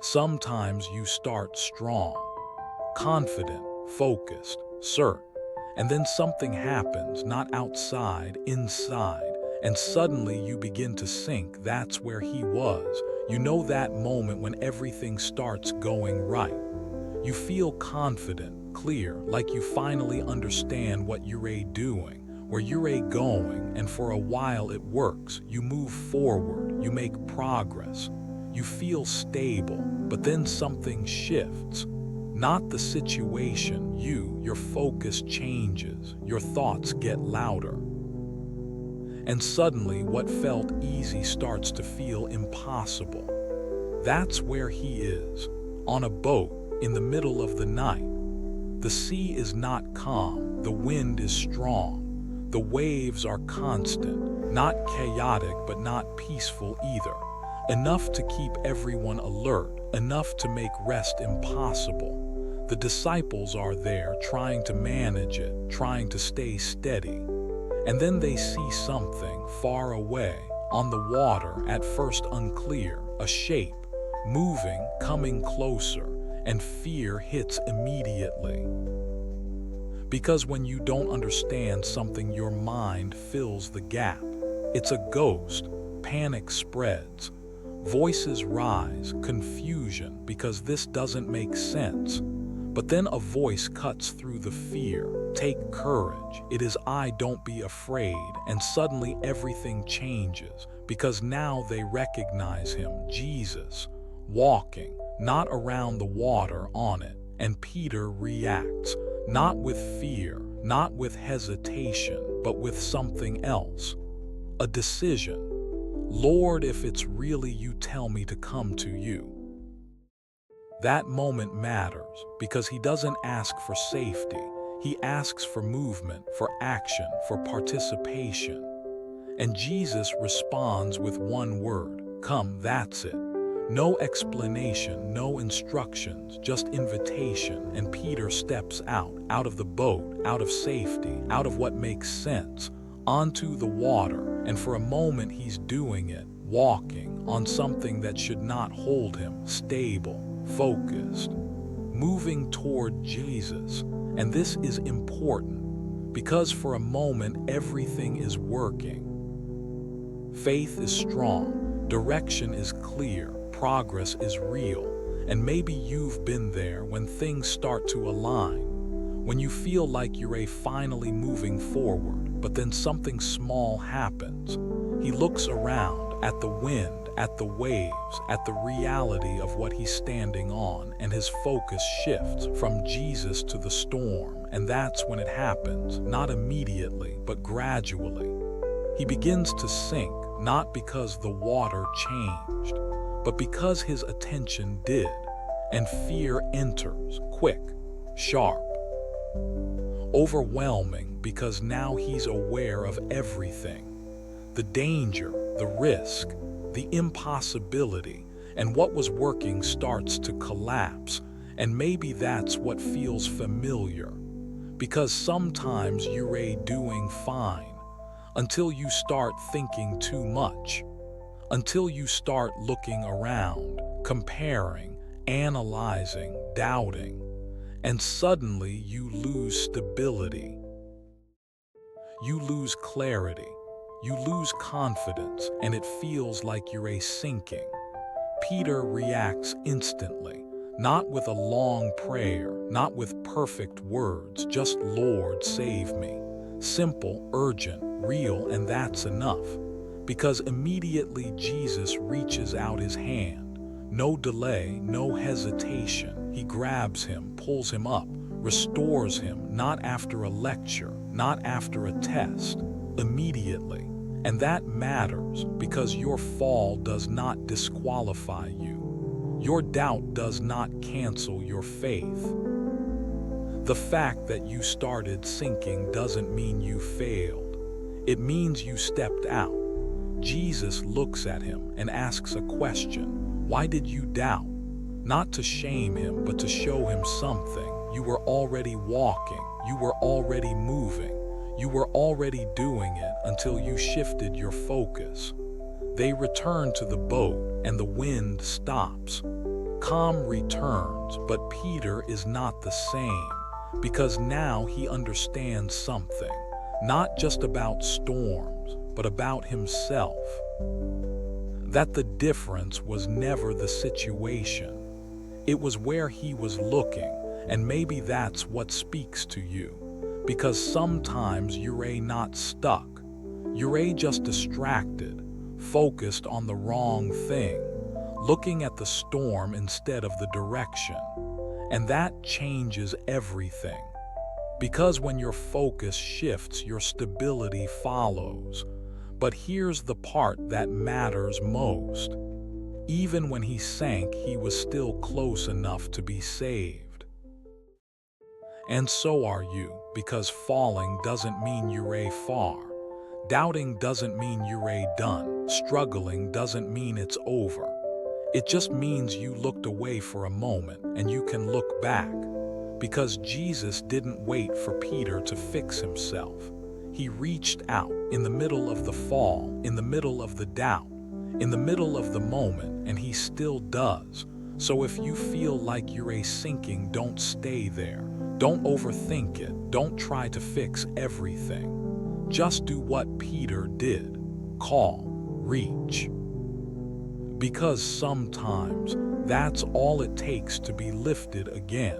Sometimes you start strong, confident, focused, certain, and then something happens, not outside, inside, and suddenly you begin to sink. That's where he was. You know that moment when everything starts going right. You feel confident, clear, like you finally understand what you're doing, where you're going, and for a while it works. You move forward, you make progress, you feel stable, but then something shifts. Not the situation, your focus changes, your thoughts get louder. And suddenly what felt easy starts to feel impossible. That's where he is, on a boat, in the middle of the night. The sea is not calm, the wind is strong, the waves are constant, not chaotic but not peaceful either. Enough to keep everyone alert, enough to make rest impossible. The disciples are there trying to manage it, trying to stay steady. And then they see something far away, on the water, at first unclear, a shape, moving, coming closer, and fear hits immediately. Because when you don't understand something, your mind fills the gap. It's a ghost, panic spreads, voices rise, confusion, because this doesn't make sense. But then a voice cuts through the fear. Take courage. It is I, don't be afraid. And suddenly everything changes, because now they recognize him, Jesus, walking, not around the water, on it. And Peter reacts, not with fear, not with hesitation, but with something else. A decision. Lord, if it's really you, tell me to come to you. That moment matters because he doesn't ask for safety. He asks for movement, for action, for participation. And Jesus responds with one word, come, that's it. No explanation, no instructions, just invitation. And Peter steps out of the boat, out of safety, out of what makes sense, onto the water. And for a moment he's doing it, walking on something that should not hold him, stable, focused, moving toward Jesus. And this is important because for a moment everything is working. Faith is strong, direction is clear, progress is real. And maybe you've been there when things start to align, when you feel like you're finally moving forward, but then something small happens. He looks around at the wind, at the waves, at the reality of what he's standing on, and his focus shifts from Jesus to the storm. And that's when it happens, not immediately, but gradually. He begins to sink, not because the water changed, but because his attention did. And fear enters, quick, sharp, overwhelming, because now he's aware of everything. The danger, the risk, the impossibility, and what was working starts to collapse. And maybe that's what feels familiar, because sometimes you're doing fine until you start thinking too much, until you start looking around, comparing, analyzing, doubting, and suddenly you lose stability. You lose clarity. You lose confidence, and it feels like you're sinking. Peter reacts instantly, not with a long prayer, not with perfect words, just Lord, save me. Simple, urgent, real, and that's enough. Because immediately Jesus reaches out his hand. No delay, no hesitation. He grabs him, pulls him up, restores him, not after a lecture, not after a test, immediately. And that matters because your fall does not disqualify you. Your doubt does not cancel your faith. The fact that you started sinking doesn't mean you failed. It means you stepped out. Jesus looks at him and asks a question. Why did you doubt? Not to shame him, but to show him something. You were already walking. You were already moving. You were already doing it until you shifted your focus. They return to the boat and the wind stops. Calm returns, but Peter is not the same, because now he understands something, not just about storms, but about himself. That the difference was never the situation. It was where he was looking, and maybe that's what speaks to you. Because sometimes you're not stuck. You're just distracted, focused on the wrong thing, looking at the storm instead of the direction. And that changes everything. Because when your focus shifts, your stability follows. But here's the part that matters most. Even when he sank, he was still close enough to be saved. And so are you, because falling doesn't mean you're far. Doubting doesn't mean you're done. Struggling doesn't mean it's over. It just means you looked away for a moment and you can look back. Because Jesus didn't wait for Peter to fix himself. He reached out in the middle of the fall, in the middle of the doubt, in the middle of the moment, and he still does. So if you feel like you're sinking, don't stay there. Don't overthink it. Don't try to fix everything. Just do what Peter did. Call, reach. Because sometimes that's all it takes to be lifted again.